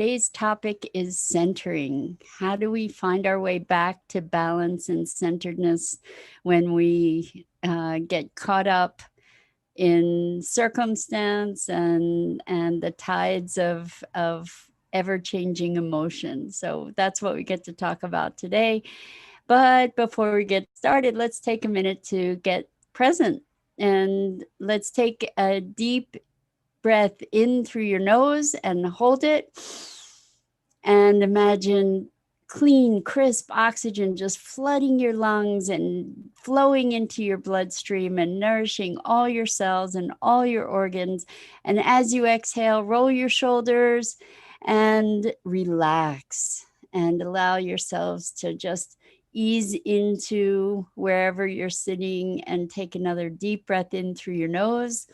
Today's topic is centering. How do we find our way back to balance and centeredness when we get caught up in circumstance and the tides of ever-changing emotions? So that's what we get to talk about today. But before we get started, let's take a minute to get present, and let's take a deep breath in through your nose and hold it, and imagine clean, crisp oxygen just flooding your lungs and flowing into your bloodstream and nourishing all your cells and all your organs. And as you exhale, roll your shoulders and relax and allow yourselves to just ease into wherever you're sitting, and take another deep breath in through your nose.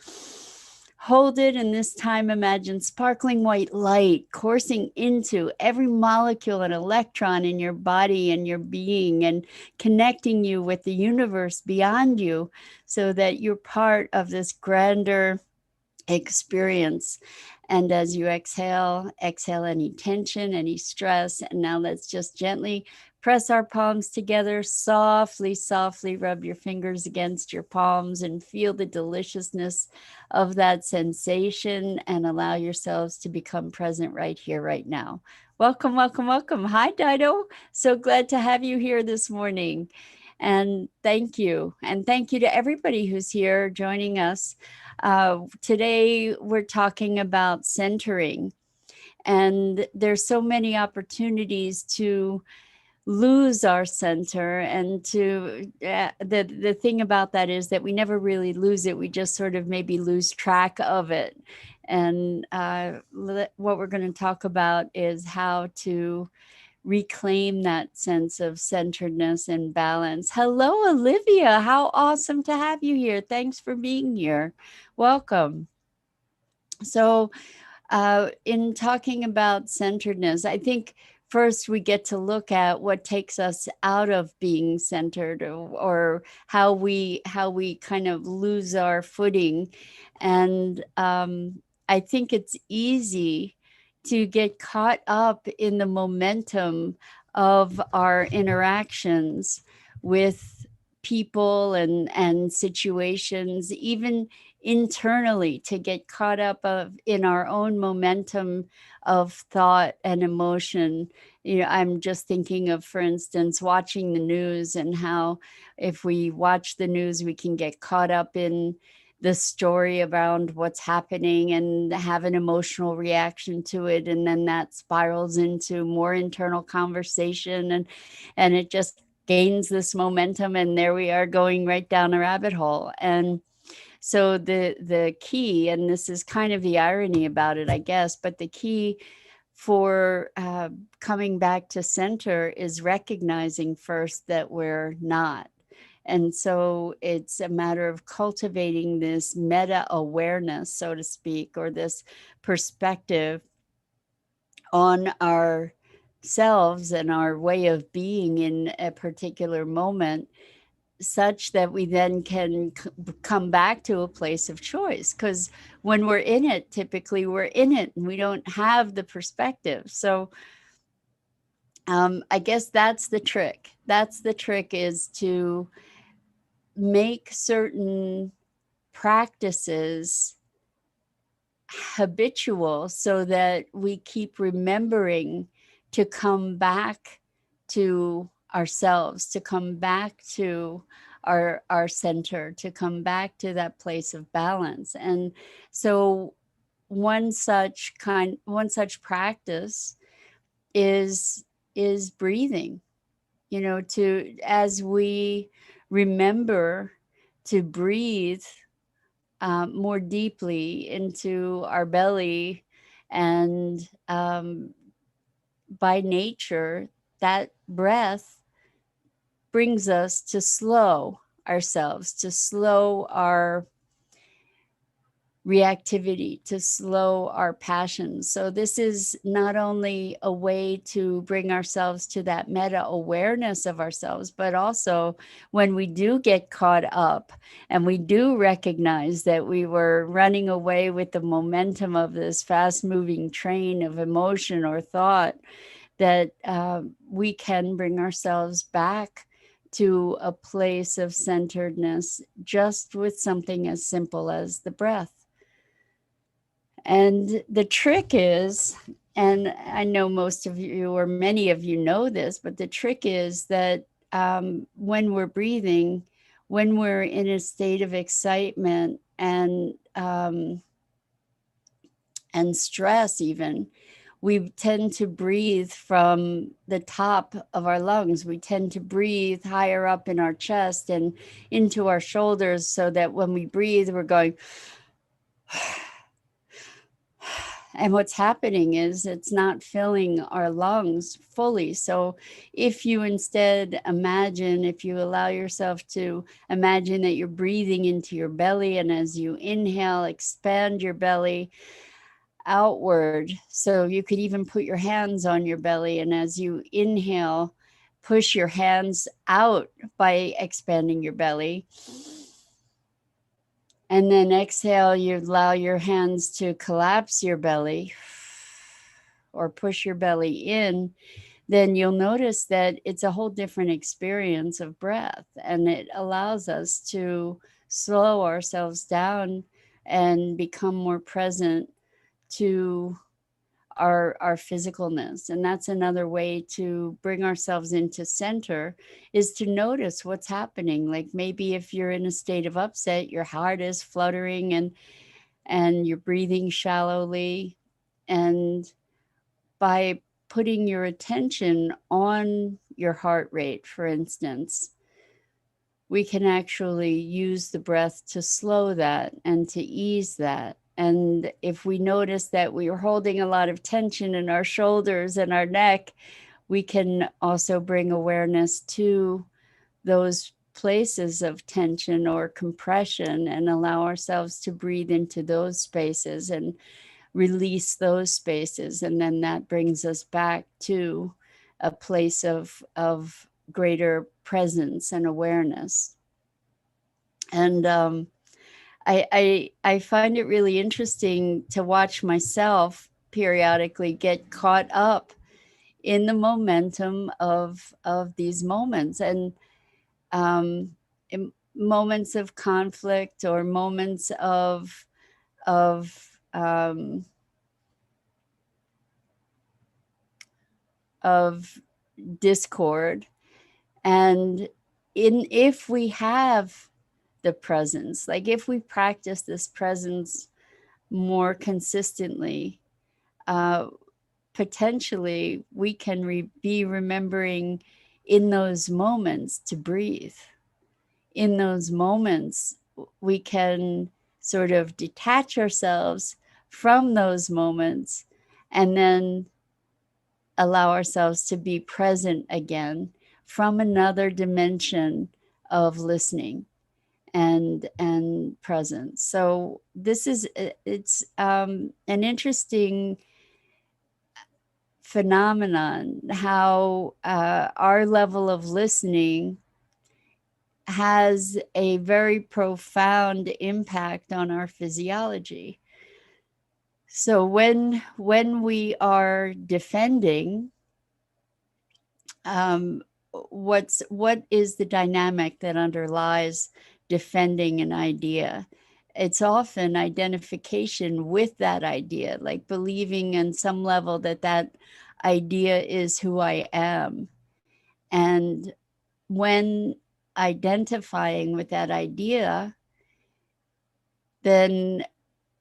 Hold it, and this time imagine sparkling white light coursing into every molecule and electron in your body and your being, and connecting you with the universe beyond you, so that you're part of this grander experience. And as you exhale, exhale any tension, any stress. And now let's just gently press our palms together, softly, softly rub your fingers against your palms and feel the deliciousness of that sensation, and allow yourselves to become present right here, right now. Welcome, welcome, welcome. Hi, Dido. So glad to have you here this morning. And thank you. And thank you to everybody who's here joining us. Today, we're talking about centering. And there's so many opportunities to lose our center, and to the thing about that is that we never really lose it. We just sort of maybe lose track of it. And what we're going to talk about is how to reclaim that sense of centeredness and balance. Hello, Olivia. How awesome to have you here. Thanks for being here. Welcome. So, in talking about centeredness, I think first we get to look at what takes us out of being centered, or how we kind of lose our footing. And I think it's easy to get caught up in the momentum of our interactions with people and situations, even internally, to get caught up in our own momentum of thought and emotion. I'm just thinking of, for instance, watching the news, and how if we watch the news, we can get caught up in the story around what's happening and have an emotional reaction to it, and then that spirals into more internal conversation, and it just gains this momentum, and there we are going right down a rabbit hole. And so the key, and this is kind of the irony about it, I guess, but the key for coming back to center is recognizing first that we're not. And so it's a matter of cultivating this meta awareness, so to speak, or this perspective on ourselves and our way of being in a particular moment, such that we then can come back to a place of choice. Because when we're in it, typically we're in it and we don't have the perspective. So I guess that's the trick. That's the trick, is to make certain practices habitual, so that we keep remembering to come back to ourselves, to come back to our center, to come back to that place of balance. And so one such practice is breathing. To as we remember to breathe more deeply into our belly, and by nature, that breath brings us to slow ourselves, to slow our reactivity, to slow our passions. So this is not only a way to bring ourselves to that meta awareness of ourselves, but also when we do get caught up and we do recognize that we were running away with the momentum of this fast moving train of emotion or thought, that we can bring ourselves back to a place of centeredness just with something as simple as the breath. And the trick is, and I know most of you or many of you know this, but the trick is that when we're breathing, when we're in a state of excitement and stress even, we tend to breathe from the top of our lungs. We tend to breathe higher up in our chest and into our shoulders, so that when we breathe, we're going, and what's happening is it's not filling our lungs fully. So if you instead imagine, if you allow yourself to imagine that you're breathing into your belly, and as you inhale, expand your belly outward. So you could even put your hands on your belly, and as you inhale, push your hands out by expanding your belly. And then exhale, you allow your hands to collapse your belly or push your belly in. Then you'll notice that it's a whole different experience of breath, and it allows us to slow ourselves down and become more present to our physicalness. And that's another way to bring ourselves into center, is to notice what's happening. Like maybe if you're in a state of upset, your heart is fluttering and you're breathing shallowly. And by putting your attention on your heart rate, for instance, we can actually use the breath to slow that and to ease that. And if we notice that we are holding a lot of tension in our shoulders and our neck, we can also bring awareness to those places of tension or compression and allow ourselves to breathe into those spaces and release those spaces. And then that brings us back to a place of greater presence and awareness. And I find it really interesting to watch myself periodically get caught up in the momentum of these moments, and in moments of conflict or moments of of discord. And if we have the presence, like if we practice this presence more consistently, potentially we can be remembering in those moments to breathe. In those moments, we can sort of detach ourselves from those moments and then allow ourselves to be present again from another dimension of listening and presence. So this is, it's an interesting phenomenon, how our level of listening has a very profound impact on our physiology. So when we are defending, what is the dynamic that underlies defending an idea? It's often identification with that idea, like believing in some level that that idea is who I am. And when identifying with that idea, then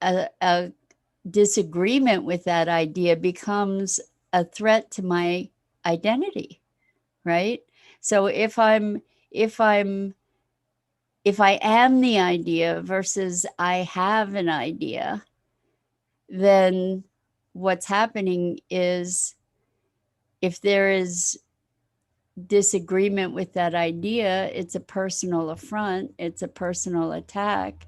a disagreement with that idea becomes a threat to my identity, right? So if I am the idea versus I have an idea, then what's happening is, if there is disagreement with that idea, it's a personal affront, it's a personal attack.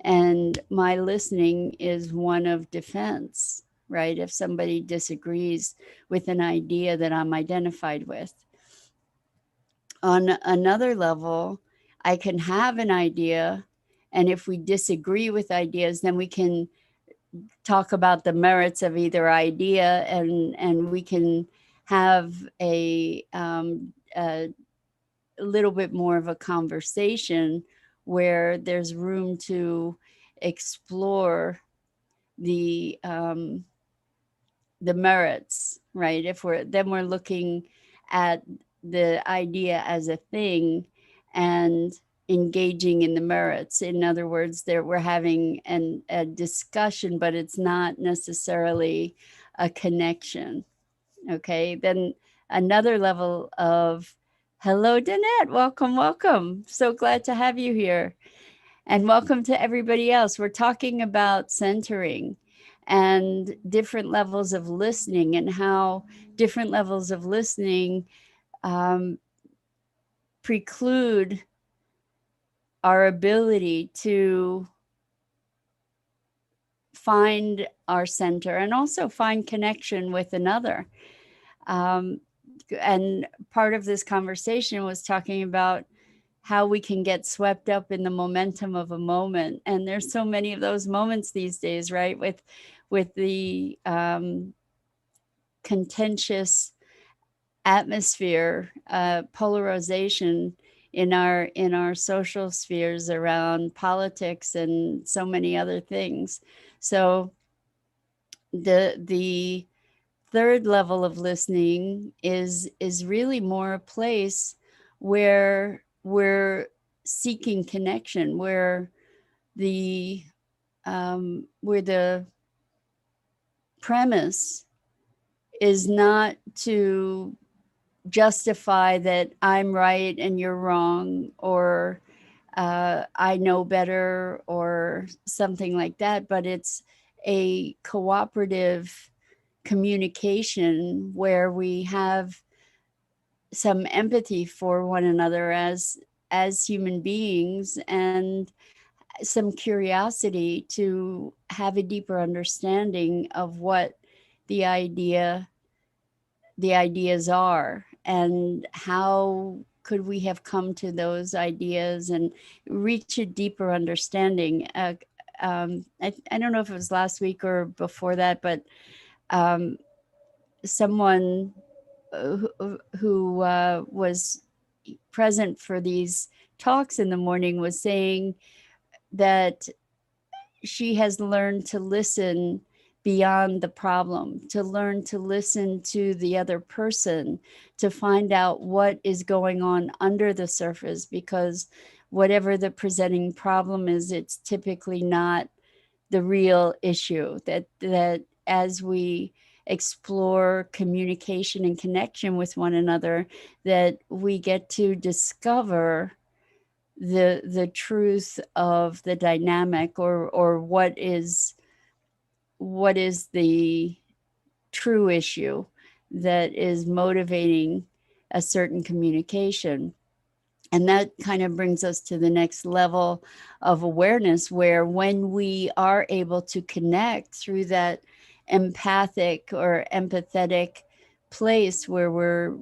And my listening is one of defense, right? If somebody disagrees with an idea that I'm identified with. On another level, I can have an idea, and if we disagree with ideas, then we can talk about the merits of either idea, and we can have a little bit more of a conversation where there's room to explore the um, the merits, right? If we're looking at the idea as a thing and engaging in the merits. In other words, there we're having a discussion, but it's not necessarily a connection. Okay, then another level of hello, Danette. Welcome, welcome. So glad to have you here. And welcome to everybody else. We're talking about centering and different levels of listening, and how different levels of listening um, preclude our ability to find our center and also find connection with another. Um, and part of this conversation was talking about how we can get swept up in the momentum of a moment, and there's so many of those moments these days, right? With the contentious atmosphere, polarization in our social spheres around politics and so many other things. So the third level of listening is really more a place where we're seeking connection, where the premise is not to justify that I'm right and you're wrong, or I know better, or something like that, but it's a cooperative communication where we have some empathy for one another as human beings, and some curiosity to have a deeper understanding of what the idea the ideas are, and how could we have come to those ideas and reach a deeper understanding. I don't know if it was last week or before that, but someone who was present for these talks in the morning was saying that she has learned to listen beyond the problem, to learn to listen to the other person, to find out what is going on under the surface, because whatever the presenting problem is, it's typically not the real issue. That as we explore communication and connection with one another, that we get to discover the truth of the dynamic, or what is the true issue that is motivating a certain communication. And that kind of brings us to the next level of awareness, where when we are able to connect through that empathic or empathetic place, where we're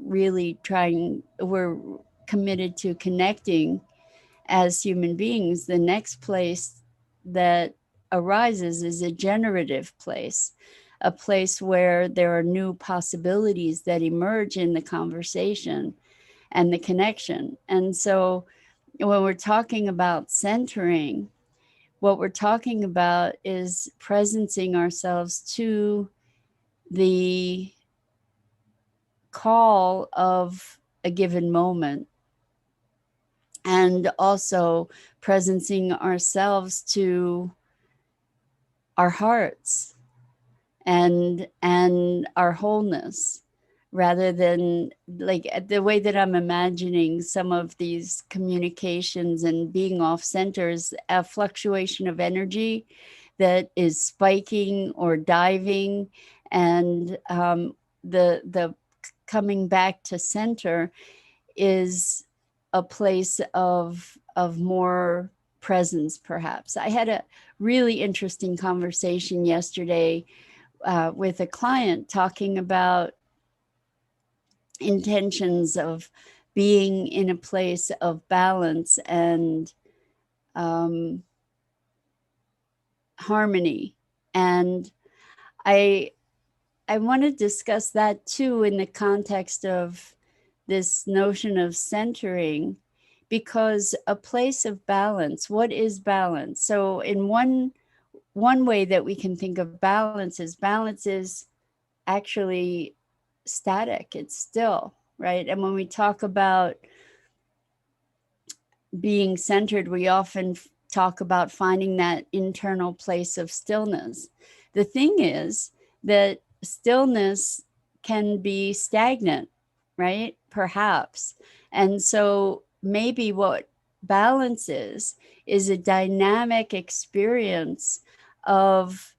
committed to connecting as human beings, the next place that arises is a generative place, a place where there are new possibilities that emerge in the conversation and the connection. And so when we're talking about centering, what we're talking about is presencing ourselves to the call of a given moment, and also presencing ourselves to our hearts and our wholeness, rather than like the way that I'm imagining some of these communications and being off center is a fluctuation of energy that is spiking or diving, and the coming back to center is a place of more presence, perhaps. I had a really interesting conversation yesterday with a client talking about intentions of being in a place of balance and harmony. And I want to discuss that too in the context of this notion of centering, because a place of balance, what is balance? So in one way that we can think of balance is actually static, it's still, right? And when we talk about being centered, we often talk about finding that internal place of stillness. The thing is that stillness can be stagnant, right? Perhaps. And so maybe what balance is a dynamic experience of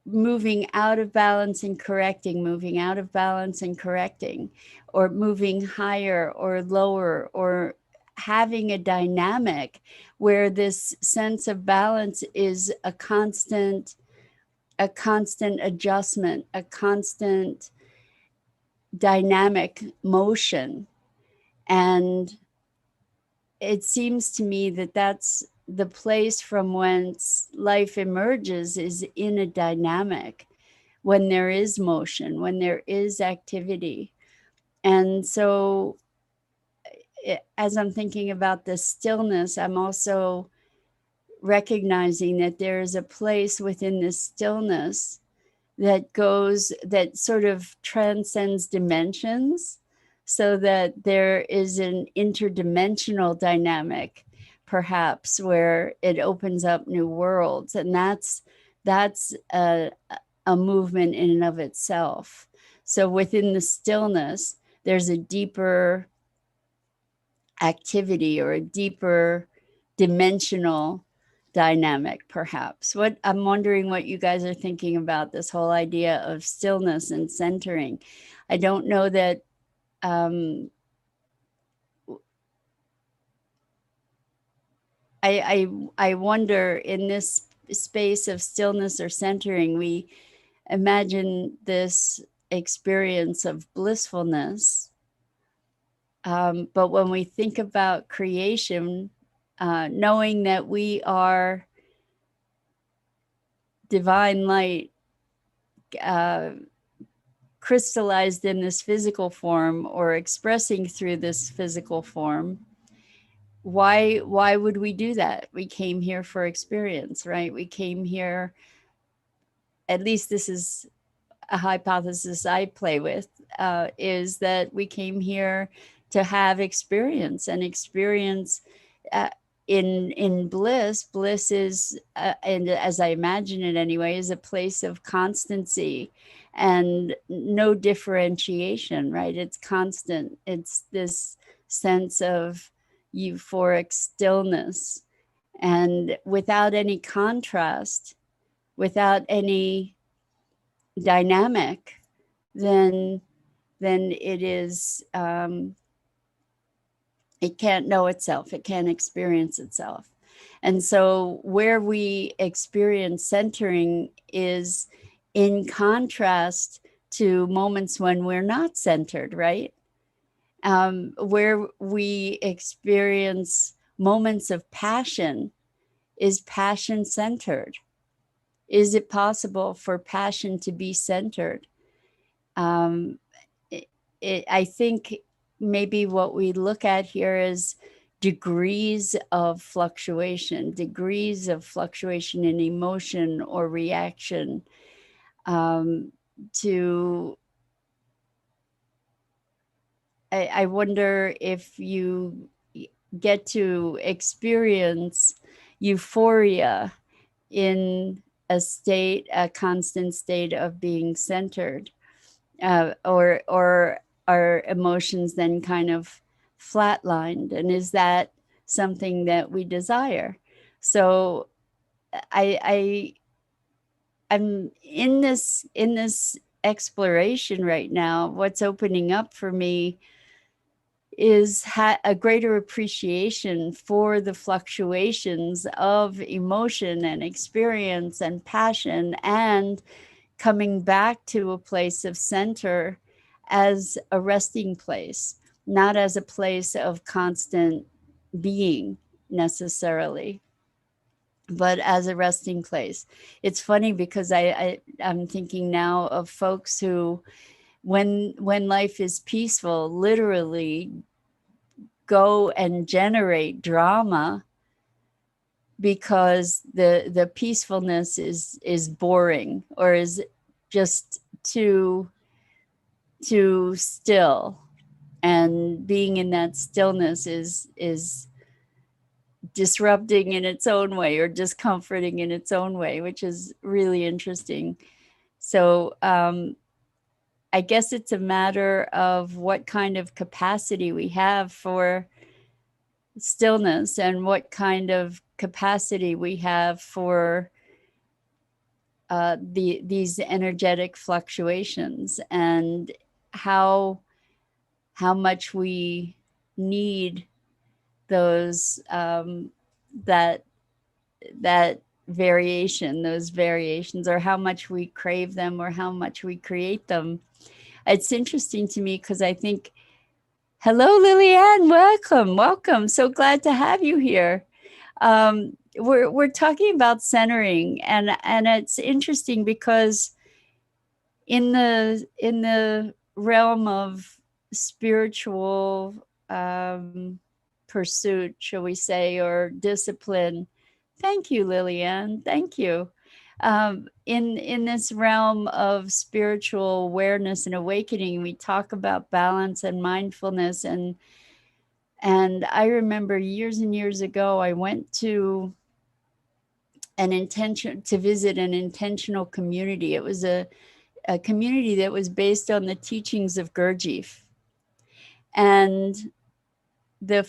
moving out of balance and correcting, moving out of balance and correcting, or moving higher or lower, or having a dynamic where this sense of balance is a constant adjustment, a constant dynamic motion. And it seems to me that that's the place from whence life emerges, is in a dynamic, when there is motion, when there is activity. And so as I'm thinking about the stillness, I'm also recognizing that there is a place within this stillness that sort of transcends dimensions, so that there is an interdimensional dynamic, perhaps, where it opens up new worlds. And that's a movement in and of itself. So within the stillness, there's a deeper activity or a deeper dimensional dynamic, perhaps. What I'm wondering what you guys are thinking about this whole idea of stillness and centering. I don't know that I wonder, in this space of stillness or centering, we imagine this experience of blissfulness. But when we think about creation, knowing that we are divine light crystallized in this physical form, or expressing through this physical form, why would we do that? We came here for experience, right? We came here, at least this is a hypothesis I play with, is that we came here to have experience, and experience in bliss. Bliss is, and as I imagine it anyway, is a place of constancy and no differentiation, right? It's constant. It's this sense of euphoric stillness, and without any contrast, without any dynamic, then it is it can't know itself, it can't experience itself. And so where we experience centering is in contrast to moments when we're not centered, right? Where we experience moments of passion, is passion centered? Is it possible for passion to be centered? I think maybe what we look at here is degrees of fluctuation in emotion or reaction, I wonder if you get to experience euphoria in a constant state of being centered, or our emotions then kind of flatlined, and is that something that we desire? So I'm in this exploration right now. What's opening up for me a greater appreciation for the fluctuations of emotion and experience and passion, and coming back to a place of center as a resting place, not as a place of constant being necessarily, but as a resting place. It's funny because I'm thinking now of folks who, when life is peaceful, literally go and generate drama because the peacefulness is boring, or is just too still, and being in that stillness is disrupting in its own way, or discomforting in its own way, which is really interesting. So I guess it's a matter of what kind of capacity we have for stillness, and what kind of capacity we have for these energetic fluctuations, and how much we need those that variation, those variations, or how much we crave them, or how much we create them. It's interesting to me because I think, hello, Lillian, welcome. So glad to have you here. We're talking about centering, and it's interesting because in the realm of spiritual pursuit, shall we say, or discipline. Thank you, Lillian. Thank you. In this realm of spiritual awareness and awakening, we talk about balance and mindfulness, and I remember years and years ago, I went to visit an intentional community. It was a community that was based on the teachings of Gurdjieff, and the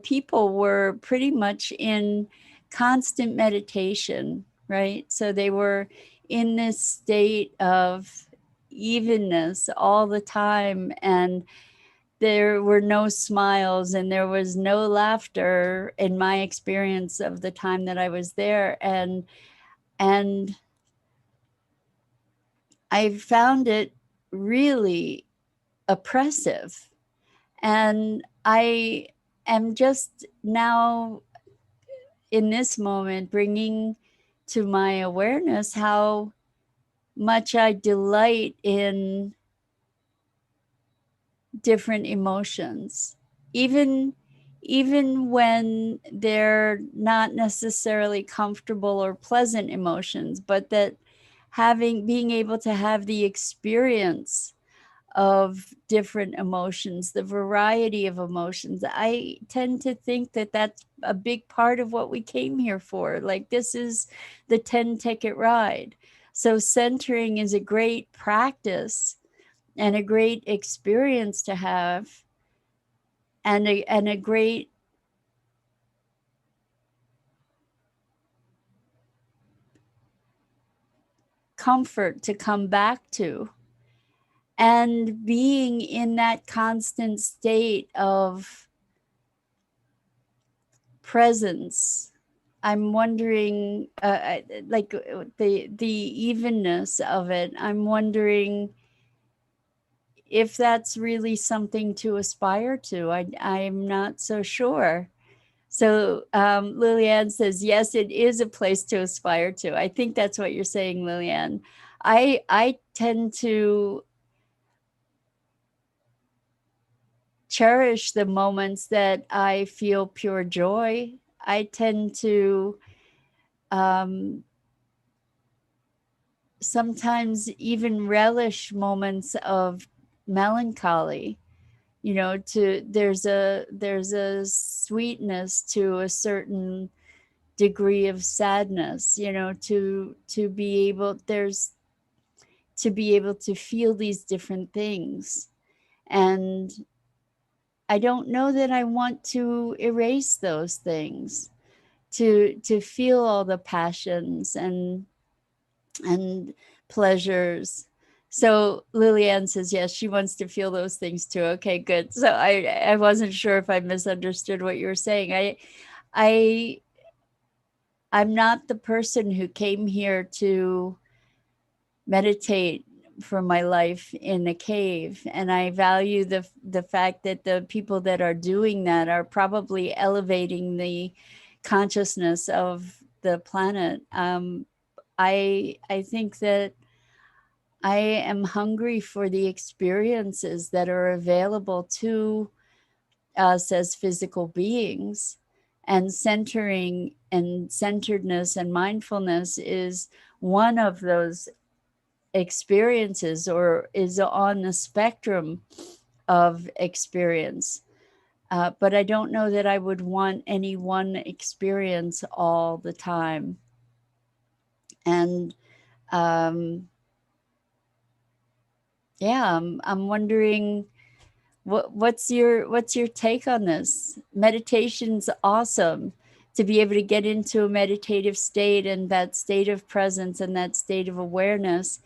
people were pretty much in constant meditation, right? So they were in this state of evenness all the time, and there were no smiles and there was no laughter in my experience of the time that I was there. And I found it really oppressive. And I am just now in this moment bringing to my awareness how much I delight in different emotions, even when they're not necessarily comfortable or pleasant emotions, but that being able to have the experience of different emotions, the variety of emotions. I tend to think that that's a big part of what we came here for. Like, this is the 10-ticket ride. So centering is a great practice and a great experience to have, and a great comfort to come back to. And being in that constant state of presence, I'm wondering, like the evenness of it, I'm wondering if that's really something to aspire to. I'm not so sure. So Lillian says, yes, it is a place to aspire to. I think that's what you're saying, Lillian. I tend to cherish the moments that I feel pure joy. I tend to sometimes even relish moments of melancholy. You know, there's a sweetness to a certain degree of sadness, you know, to be able to feel these different things. And I don't know that I want to erase those things, to feel all the passions and pleasures. So Lillian says, yes, she wants to feel those things too. Okay, good. So I wasn't sure if I misunderstood what you were saying. I, I'm not the person who came here to meditate for my life in a cave, and I value the fact that the people that are doing that are probably elevating the consciousness of the planet. I think that I am hungry for the experiences that are available to us as physical beings. And centering and centeredness and mindfulness is one of those experiences, or is on the spectrum of experience. But I don't know that I would want any one experience all the time. And um, yeah, I'm wondering what's your take on this? Meditation's awesome, to be able to get into a meditative state and that state of presence and that state of awareness.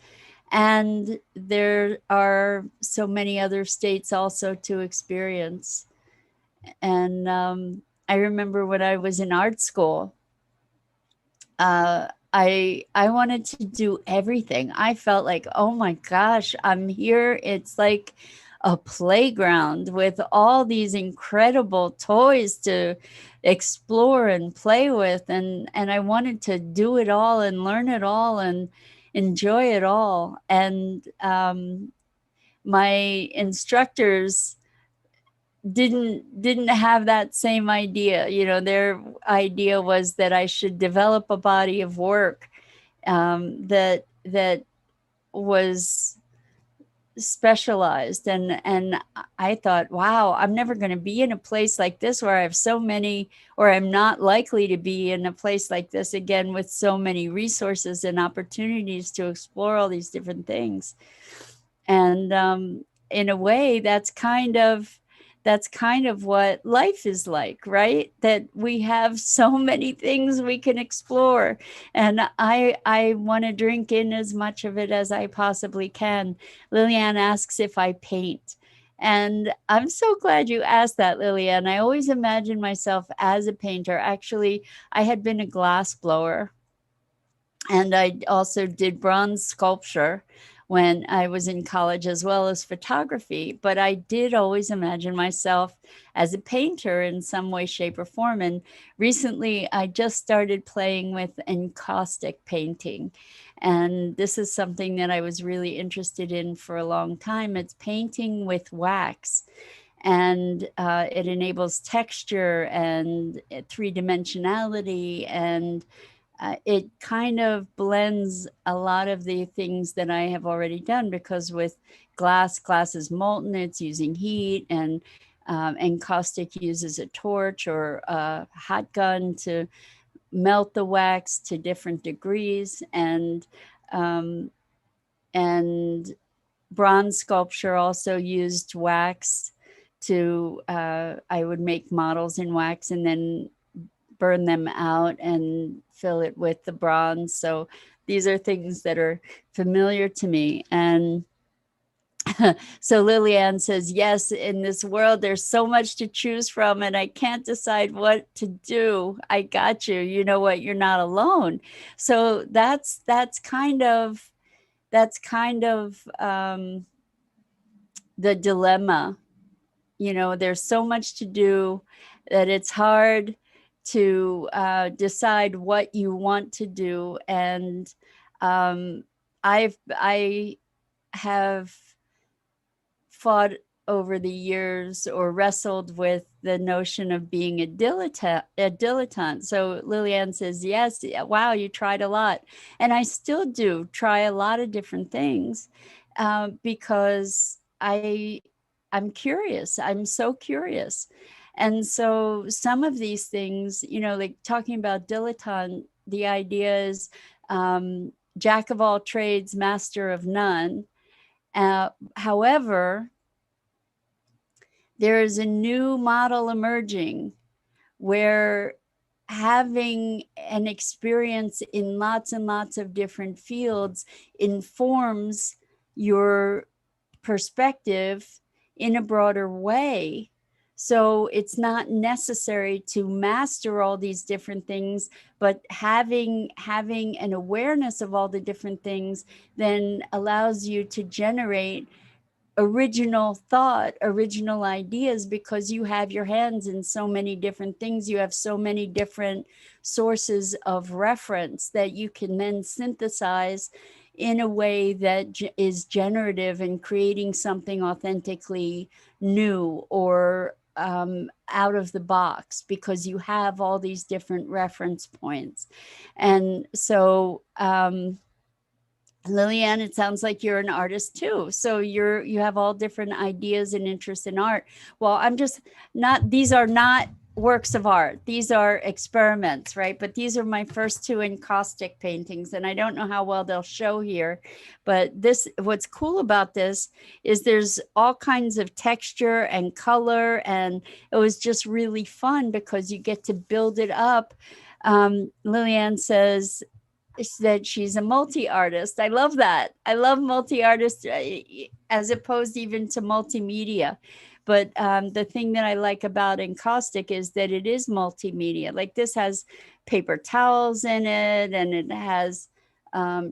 And there are so many other states also to experience. And I remember when I was in art school, I wanted to do everything. I felt like, oh my gosh, I'm here. It's like a playground with all these incredible toys to explore and play with, and I wanted to do it all and learn it all and enjoy it all. And my instructors didn't have that same idea. You know, their idea was that I should develop a body of work that was specialized. And I thought, wow, I'm never going to be in a place like this where I have so many, or I'm not likely to be in a place like this again with so many resources and opportunities to explore all these different things. And in a way, that's kind of what life is like, right? That we have so many things we can explore, and I want to drink in as much of it as I possibly can. Lillian asks if I paint, and I'm so glad you asked that, Lillian. I always imagined myself as a painter. Actually, I had been a glass blower, and I also did bronze sculpture when I was in college, as well as photography. But I did always imagine myself as a painter in some way, shape, or form. And recently, I just started playing with encaustic painting. And this is something that I was really interested in for a long time. It's painting with wax. And it enables texture and three-dimensionality, and it kind of blends a lot of the things that I have already done, because with glass is molten, it's using heat, and encaustic uses a torch or a hot gun to melt the wax to different degrees. Um, and bronze sculpture also used wax to, I would make models in wax and then burn them out and fill it with the bronze. So these are things that are familiar to me. And so Lillian says, yes, in this world, there's so much to choose from, and I can't decide what to do. I got you. You know what? You're not alone. So that's kind of the dilemma. You know, there's so much to do that it's hard to decide what you want to do. And I have fought over the years, or wrestled with the notion of being a dilettante. So Lillian says, yes, wow, you tried a lot. And I still do try a lot of different things, because I'm curious. I'm so curious. And so some of these things, you know, like talking about dilettante, the idea is jack of all trades, master of none. However, there is a new model emerging where having an experience in lots and lots of different fields informs your perspective in a broader way. So it's not necessary to master all these different things, but having an awareness of all the different things then allows you to generate original thought, original ideas, because you have your hands in so many different things. You have so many different sources of reference that you can then synthesize in a way that is generative and creating something authentically new or out of the box, because you have all these different reference points. And so, Lillian, it sounds like you're an artist too. So you have all different ideas and interests in art. Well, I'm just not, these are not works of art. These are experiments, right? But these are my first two encaustic paintings, and I don't know how well they'll show here. But what's cool about this is there's all kinds of texture and color, and it was just really fun because you get to build it up. Lillian says that she's a multi-artist. I love that. I love multi-artists as opposed even to multimedia. But the thing that I like about encaustic is that it is multimedia. Like this has paper towels in it, and it has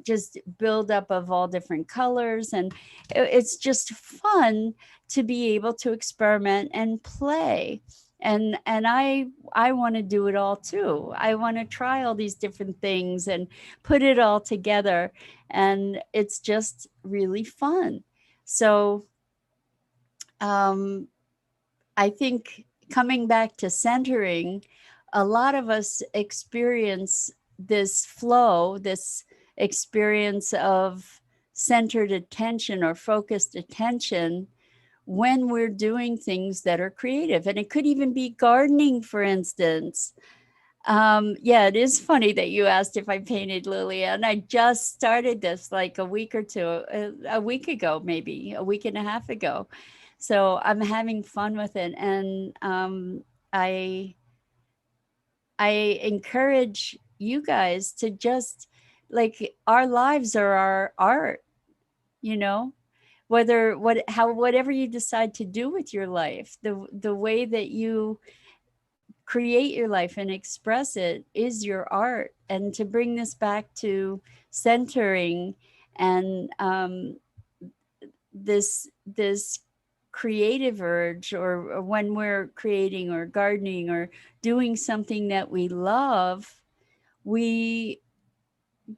just buildup of all different colors. And it's just fun to be able to experiment and play. And I want to do it all too. I want to try all these different things and put it all together, and it's just really fun. So I think coming back to centering, a lot of us experience this flow, this experience of centered attention or focused attention when we're doing things that are creative. And it could even be gardening, for instance. Yeah, it is funny that you asked if I painted, Lillian. I just started this like a week or two, a week ago, maybe a week and a half ago. So I'm having fun with it. And I encourage you guys to just, like, our lives are our art, you know? Whatever you decide to do with your life, the way that you create your life and express it is your art. And to bring this back to centering and this creative urge, or when we're creating or gardening or doing something that we love, we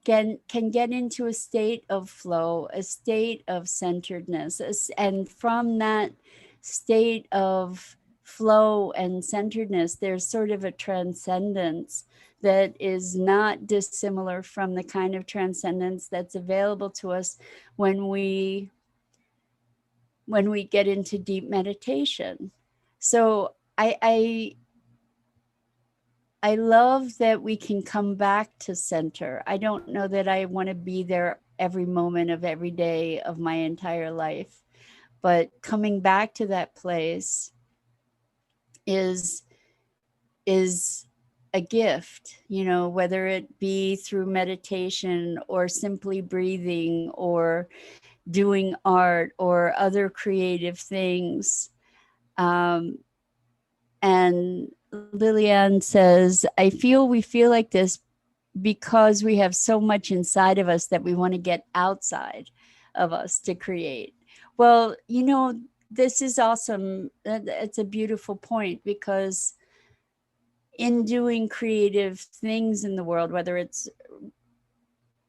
can get into a state of flow, a state of centeredness. And from that state of flow and centeredness, there's sort of a transcendence that is not dissimilar from the kind of transcendence that's available to us when we get into deep meditation. So I love that we can come back to center. I don't know that I want to be there every moment of every day of my entire life, but coming back to that place is a gift, whether it be through meditation or simply breathing or doing art or other creative things. And Lillian says, we feel like this because we have so much inside of us that we want to get outside of us to create. Well, this is awesome. It's a beautiful point, because in doing creative things in the world, whether it's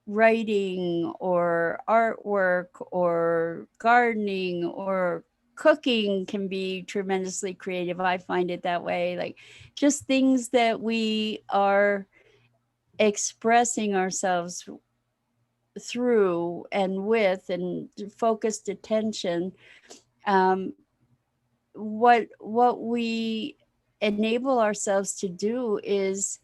writing or artwork or gardening or cooking, can be tremendously creative. I find it that way. Like, just things that we are expressing ourselves through and with and focused attention. What we enable ourselves to do is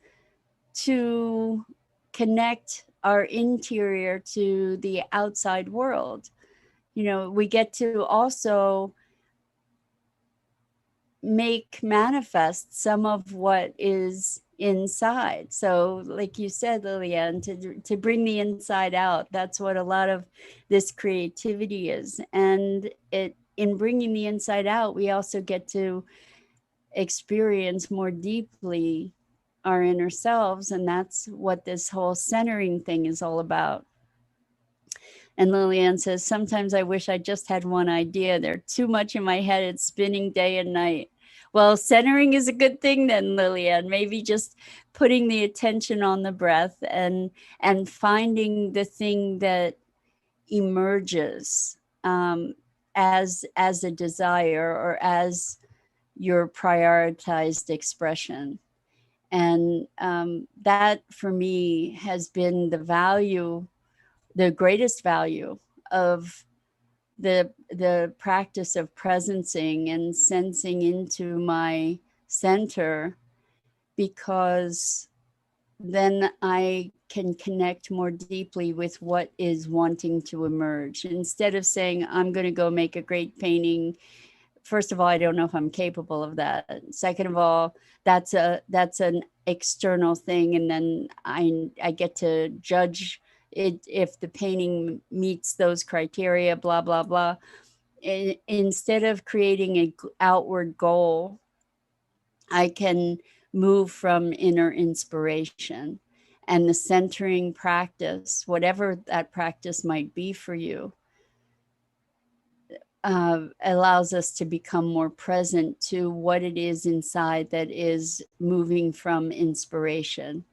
to connect our interior to the outside world. We get to also make manifest some of what is inside. So like you said, Lillian, to bring the inside out, that's what a lot of this creativity is. And it in bringing the inside out, we also get to experience more deeply our inner selves, and that's what this whole centering thing is all about. And Lillian says, sometimes I wish I just had one idea. There's too much in my head. It's spinning day and night. Well, centering is a good thing then, Lillian. Maybe just putting the attention on the breath and finding the thing that emerges as a desire or as your prioritized expression. And that for me has been the value, the greatest value of the practice of presencing and sensing into my center, because then I can connect more deeply with what is wanting to emerge. Instead of saying, I'm going to go make a great painting. First of all, I don't know if I'm capable of that. Second of all, that's an external thing. And then I get to judge it if the painting meets those criteria, blah, blah, blah. Instead of creating an outward goal, I can move from inner inspiration. And the centering practice, whatever that practice might be for you, allows us to become more present to what it is inside that is moving from inspiration.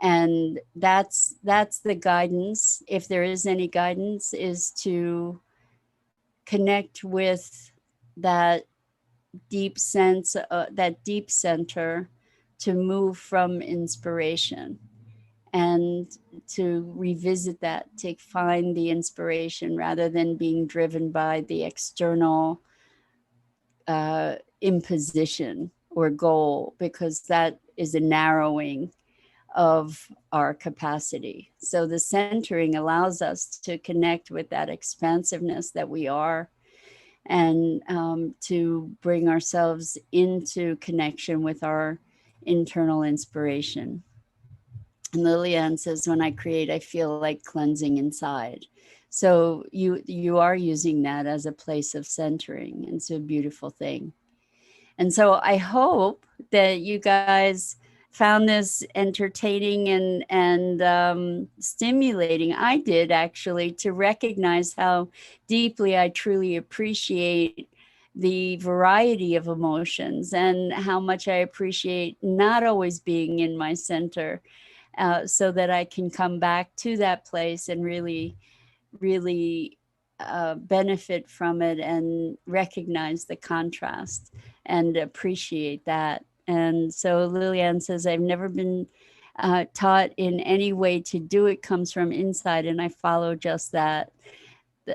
And that's the guidance, if there is any guidance, is to connect with that deep sense, that deep center, to move from inspiration and to revisit that, to find the inspiration rather than being driven by the external imposition or goal, because that is a narrowing of our capacity. So the centering allows us to connect with that expansiveness that we are, and to bring ourselves into connection with our internal inspiration. And Lillian says, when I create, I feel like cleansing inside. So you are using that as a place of centering. It's a beautiful thing. And so I hope that you guys found this entertaining and stimulating. I did, actually, to recognize how deeply I truly appreciate the variety of emotions and how much I appreciate not always being in my center, so that I can come back to that place and really, really benefit from it and recognize the contrast and appreciate that. And so Lillian says, I've never been taught in any way to do it comes from inside, and I follow just that.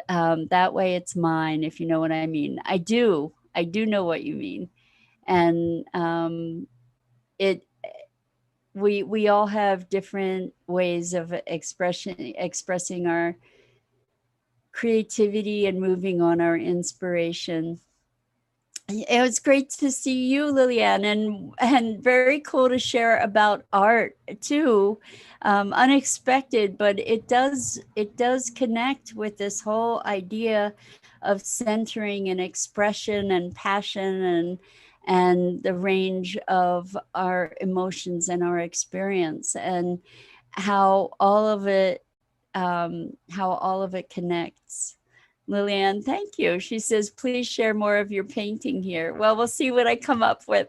That way it's mine, if you know what I mean. I do know what you mean. And it we all have different ways of expressing our creativity and moving on our inspiration. It was great to see you, Lillian, and very cool to share about art too. Unexpected, but it does connect with this whole idea of centering and expression and passion and the range of our emotions and our experience, and how all of it connects. Lillian, thank you. She says, please share more of your painting here. Well, we'll see what I come up with.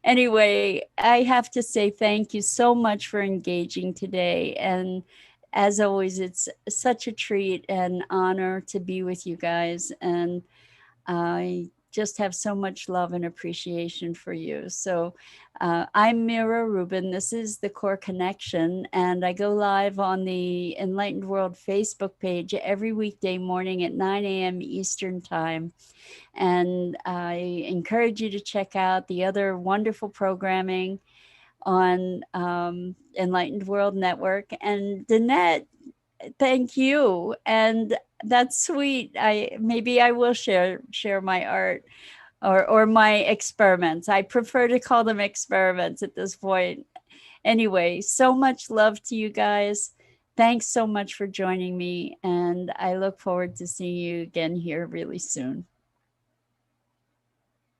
Anyway, I have to say thank you so much for engaging today. And as always, it's such a treat and honor to be with you guys. And I just have so much love and appreciation for you. So I'm Mira Rubin. This is The Core Connection, and I go live on the Enlightened World Facebook page every weekday morning at 9 a.m. Eastern Time. And I encourage you to check out the other wonderful programming on Enlightened World Network. And Danette, thank you. And that's sweet. Maybe I will share my art or my experiments. I prefer to call them experiments at this point. Anyway, so much love to you guys. Thanks so much for joining me. And I look forward to seeing you again here really soon.